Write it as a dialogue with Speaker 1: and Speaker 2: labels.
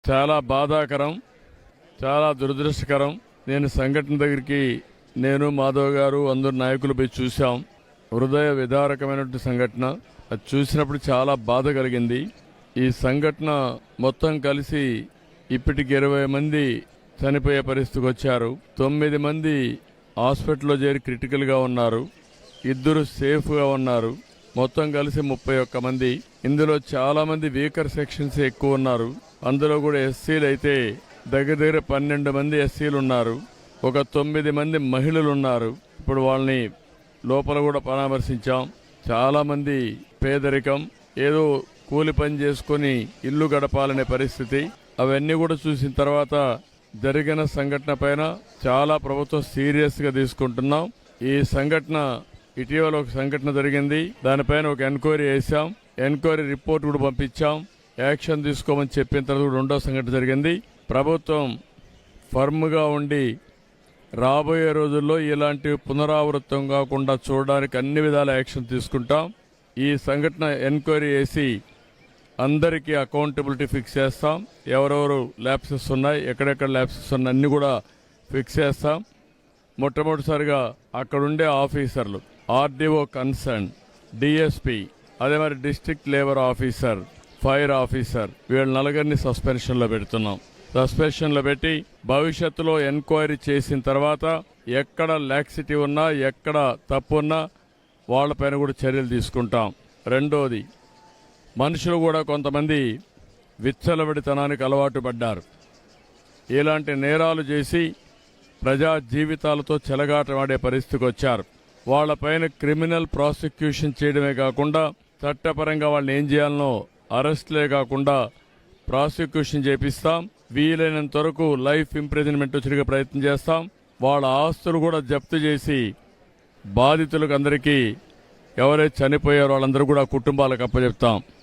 Speaker 1: చాలా బాధాకరం, చాలా దురదృష్టకరం. నేను సంఘటన దగ్గరికి మాధవ్ గారు అందరు నాయకులు పోయి చూశాం. హృదయ విదారకమైనటువంటి సంఘటన. అది చూసినప్పుడు చాలా బాధ కలిగింది. ఈ సంఘటన మొత్తం కలిసి ఇప్పటికి 20 మంది చనిపోయే పరిస్థితికి వచ్చారు. 9 మంది హాస్పిటల్లో చేరి క్రిటికల్గా ఉన్నారు. 2 సేఫ్గా ఉన్నారు. మొత్తం కలిసి 31 మంది. ఇందులో చాలా మంది వీకర్ సెక్షన్స్ ఎక్కువ ఉన్నారు. అందులో కూడా ఎస్సీలు అయితే దగ్గర 12 మంది ఎస్సీలు ఉన్నారు. ఒక 9 మంది మహిళలు ఉన్నారు. ఇప్పుడు వాళ్ళని లోపల కూడా పరామర్శించాం. చాలా మంది పేదరికం, ఏదో కూలి పని చేసుకుని ఇల్లు గడపాలనే పరిస్థితి. అవన్నీ కూడా చూసిన తర్వాత జరిగిన సంఘటన పైన చాలా ప్రభుత్వం సీరియస్ గా తీసుకుంటున్నాం. ఈ సంఘటన ఇటీవల ఒక సంఘటన జరిగింది. దానిపైన ఒక ఎంక్వైరీ వేశాం. ఎంక్వైరీ రిపోర్ట్ కూడా పంపించాం. యాక్షన్ తీసుకోమని చెప్పిన తర్వాత రెండో సంఘటన జరిగింది. ప్రభుత్వం ఫర్మ్గా ఉండి రాబోయే రోజుల్లో ఇలాంటి పునరావృతం కాకుండా చూడడానికి అన్ని విధాల యాక్షన్ తీసుకుంటాం. ఈ సంఘటన ఎంక్వైరీ చేసి అందరికీ అకౌంటబిలిటీ ఫిక్స్ చేస్తాం. ఎవరెవరు ల్యాప్సెస్ ఉన్నాయి, ఎక్కడెక్కడ ల్యాప్సెస్ ఉన్నాయి అన్ని కూడా ఫిక్స్ చేస్తాం. మొట్టమొదటిసారిగా అక్కడుండే ఆఫీసర్లు, ఆర్డీఓ కన్సర్న్, డిఎస్పీ, అదే మరి district labour officer, fire officer, వీళ్ళ నలుగురిని సస్పెన్షన్లో పెడుతున్నాం. సస్పెన్షన్లో పెట్టి భవిష్యత్తులో ఎంక్వైరీ చేసిన తర్వాత ఎక్కడ లాక్సిటీ ఉన్నా, ఎక్కడ తప్పు ఉన్నా వాళ్ళపైన కూడా చర్యలు తీసుకుంటాం. రెండోది, మనుషులు కూడా కొంతమంది విచ్చలవిడితనానికి అలవాటు పడ్డారు. ఇలాంటి నేరాలు చేసి ప్రజా జీవితాలతో చెలగాటమాడే పరిస్థితికి వచ్చారు. వాళ్లపైన క్రిమినల్ ప్రాసిక్యూషన్ చేయడమే కాకుండా చట్టపరంగా వాళ్ళని ఏం చేయాలనో అరెస్టులే కాకుండా ప్రాసిక్యూషన్ చేపిస్తాం. వీలైనంత వరకు లైఫ్ ఇంప్రిజన్మెంట్ వచ్చే ప్రయత్నం చేస్తాం. వాళ్ళ ఆస్తులు కూడా జప్తు చేసి బాధితులకు అందరికీ ఎవరైతే చనిపోయారో వాళ్ళందరూ కూడా కుటుంబాలకు అప్పచెప్తాం.